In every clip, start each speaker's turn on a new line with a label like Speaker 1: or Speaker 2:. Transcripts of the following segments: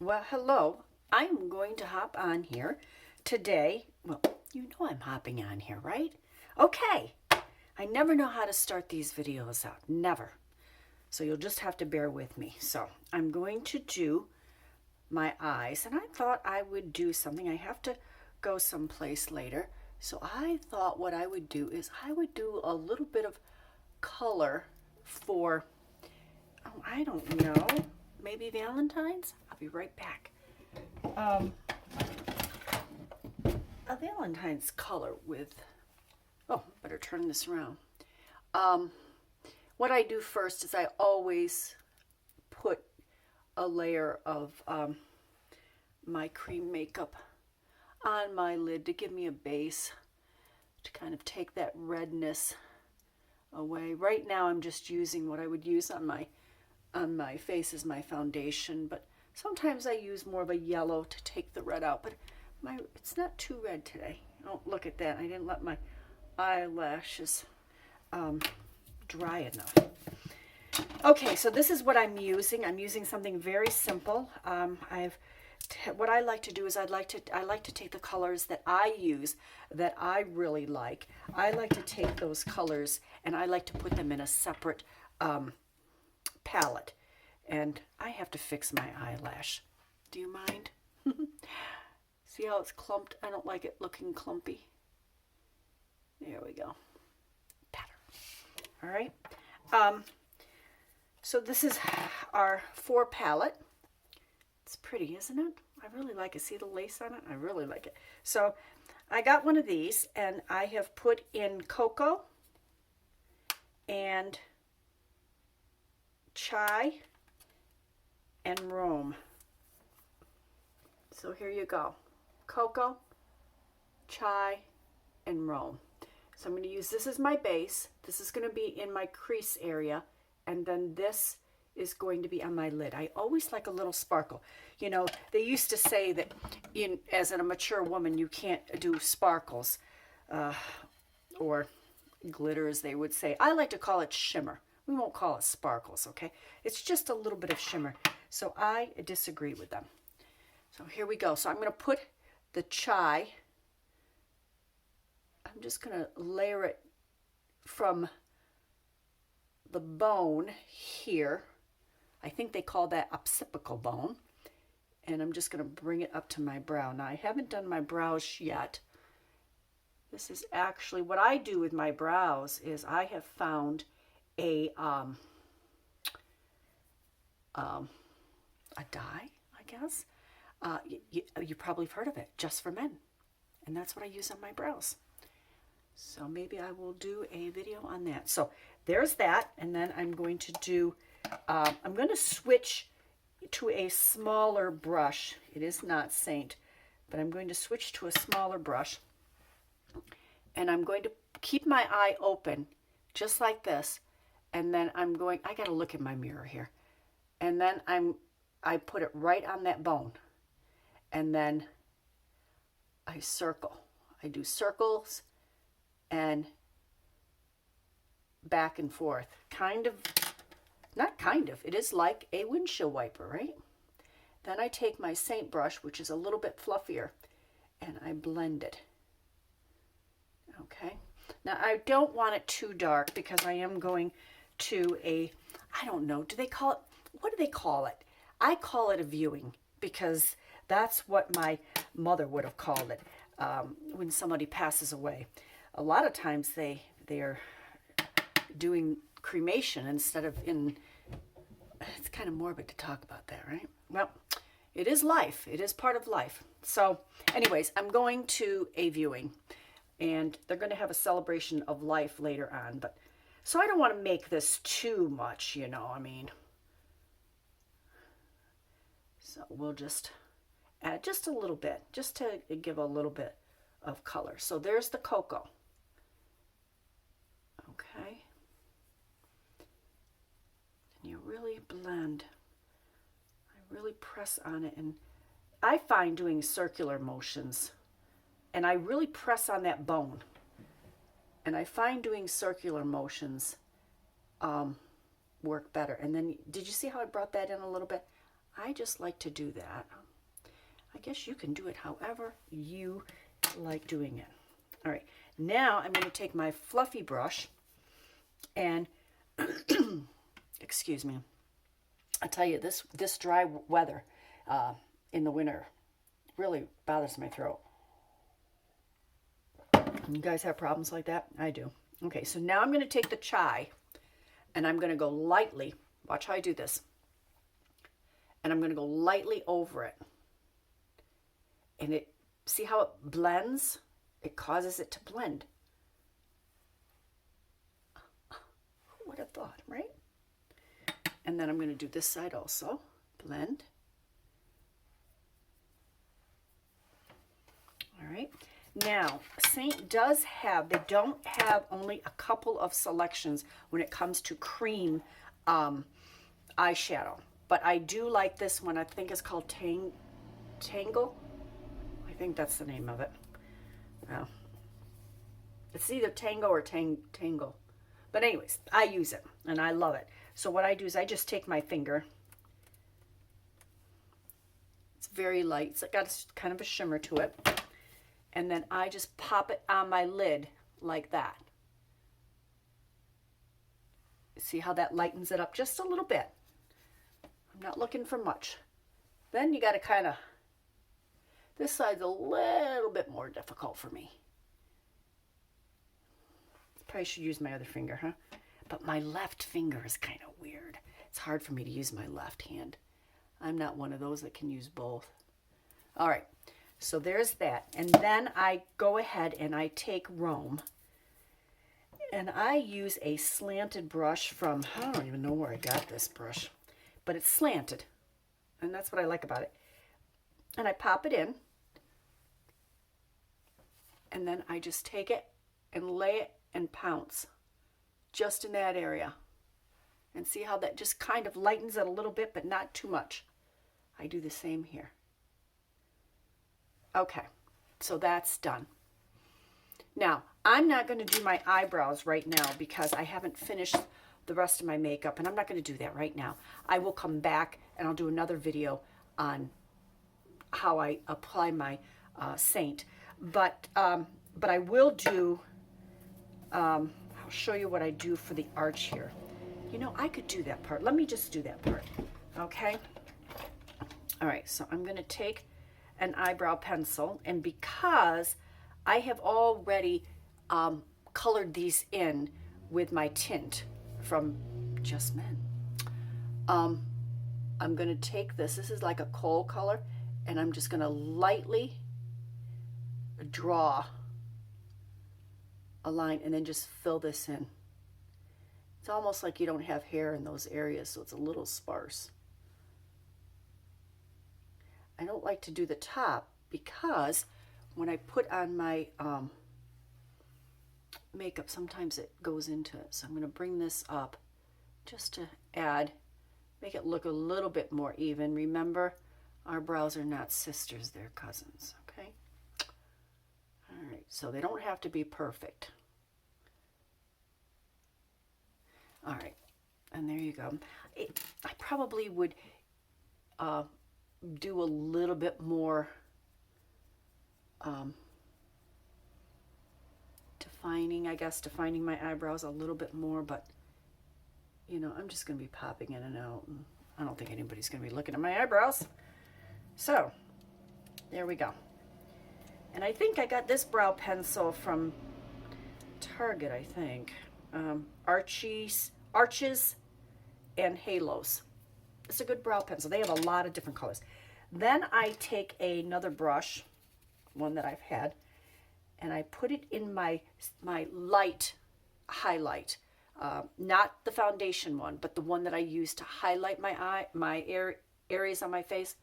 Speaker 1: Well, hello. I'm going to hop on here today. Well, you know I'm hopping on here, right? Okay. I never know how to start these videos out. Never. So you'll just have to bear with me. So I'm going to do my eyes, and I thought I would do something. I have to go someplace later. So I thought what I would do is I would do a little bit of color for, oh, I don't know, maybe Valentine's? I'll be right back. A Valentine's color with, oh, better turn this around. What I do first is I always put a layer of my cream makeup on my lid to give me a base, to kind of take that redness away. Right now I'm just using what I would use on my face as my foundation, but sometimes I use more of a yellow to take the red out, but it's not too red today. Oh, look at that. I didn't let my eyelashes dry enough. Okay, so this is what I'm using. I'm using something very simple. What I like to do is I like to take the colors that I use that I really like. I like to take those colors and I like to put them in a separate palette. And I have to fix my eyelash. Do you mind? See how it's clumped? I don't like it looking clumpy. There we go. Better. All right. So this is our 4 palette. It's pretty, isn't it? I really like it. See the lace on it? I really like it. So I got one of these, and I have put in Coco and Chai and Rome. So here you go. Coco, Chai, and Rome. So I'm going to use this as my base. This is going to be in my crease area, and then this is going to be on my lid. I always like a little sparkle. You know, they used to say that as a mature woman, you can't do sparkles or glitter, as they would say. I like to call it shimmer. We won't call it sparkles, okay? It's just a little bit of shimmer. So I disagree with them. So here we go. So I'm going to put the Chai. I'm just going to layer it from the bone here. I think they call that occipital bone. And I'm just going to bring it up to my brow. Now, I haven't done my brows yet. This is actually what I do with my brows is I have found a dye, I guess. You probably have heard of it, Just for Men. And that's what I use on my brows. So maybe I will do a video on that. So there's that. And then I'm going to do, I'm going to switch to a smaller brush. It is not Saint, but I'm going to switch to a smaller brush. And I'm going to keep my eye open just like this. And then I got to look in my mirror here. And then I put it right on that bone. And then I circle. I do circles and back and forth. It is like a windshield wiper, right? Then I take my Saint brush, which is a little bit fluffier, and I blend it. Okay. Now I don't want it too dark because I am going to I don't know, what do they call it? I call it a viewing because that's what my mother would have called it when somebody passes away. A lot of times they're doing cremation instead of it's kind of morbid to talk about that, right? Well, it is life. It is part of life. So anyways, I'm going to a viewing, and they're going to have a celebration of life later on. But so I don't want to make this too much, you know, I mean. So we'll just add just a little bit, just to give a little bit of color. So there's the Coco. Okay. And you really blend. I really press on it. And I find doing circular motions, and I really press on that bone. And I find doing circular motions work better. And then, did you see how I brought that in a little bit? I just like to do that. I guess you can do it however you like doing it. All right, now I'm going to take my fluffy brush and, excuse me, I tell you, this dry weather in the winter really bothers my throat. You guys have problems like that? I do. Okay, so now I'm going to take the chai and I'm going to go lightly. Watch how I do this. And I'm going to go lightly over it. And it, see how it blends? It causes it to blend. Who would have thought, right? And then I'm going to do this side also. Blend. All right. Now, Seint does have, they don't have only a couple of selections when it comes to cream eyeshadow. But I do like this one. I think it's called Tangled. I think that's the name of it. Well, it's either Tango or Tangle. But anyways, I use it and I love it. So what I do is I just take my finger. It's very light. It's got kind of a shimmer to it. And then I just pop it on my lid like that. See how that lightens it up just a little bit. I'm not looking for much. Then you got to kind of, this side's a little bit more difficult for me. Probably should use my other finger, huh? But my left finger is kind of weird. It's hard for me to use my left hand. I'm not one of those that can use both. All right. So there's that. And then I go ahead and I take Rome. And I use a slanted brush from, I don't even know where I got this brush. But it's slanted. And that's what I like about it. And I pop it in. And then I just take it and lay it and pounce. Just in that area. And see how that just kind of lightens it a little bit, but not too much. I do the same here. Okay, so that's done. Now, I'm not going to do my eyebrows right now because I haven't finished the rest of my makeup, and I'm not going to do that right now. I will come back and I'll do another video on how I apply my Seint. But I will do, I'll show you what I do for the arch here. You know, I could do that part. Let me just do that part, okay? All right, so I'm going to take an eyebrow pencil, and because I have already colored these in with my tint from Just Men, I'm going to take this is like a coal color, and I'm just going to lightly draw a line and then just fill this in. It's almost like you don't have hair in those areas, so it's a little sparse. I don't like to do the top because when I put on my makeup, sometimes it goes into it. So I'm going to bring this up just to add, make it look a little bit more even. Remember, our brows are not sisters, they're cousins, okay? All right, so they don't have to be perfect. All right, and there you go. I probably would do a little bit more defining my eyebrows a little bit more, but you know, I'm just going to be popping in and out, and I don't think anybody's going to be looking at my eyebrows. So there we go. And I think I got this brow pencil from Target, I think. Arches and Halos. It's a good brow pencil. They have a lot of different colors. Then I take another brush, one that I've had, and I put it in my light highlight. Not the foundation one, but the one that I use to highlight my areas on my face.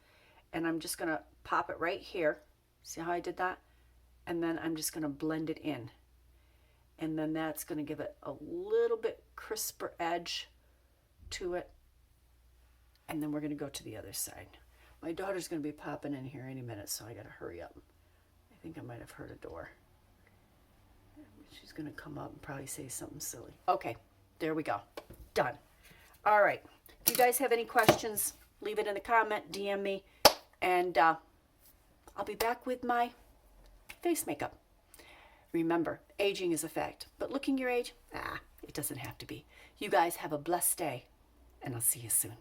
Speaker 1: And I'm just going to pop it right here. See how I did that? And then I'm just going to blend it in. And then that's going to give it a little bit crisper edge to it. And then we're going to go to the other side. My daughter's going to be popping in here any minute, so I got to hurry up. I think I might have heard a door. She's going to come up and probably say something silly. Okay, there we go. Done. All right. If you guys have any questions, leave it in the comment, DM me, and I'll be back with my face makeup. Remember, aging is a fact, but looking your age, it doesn't have to be. You guys have a blessed day, and I'll see you soon.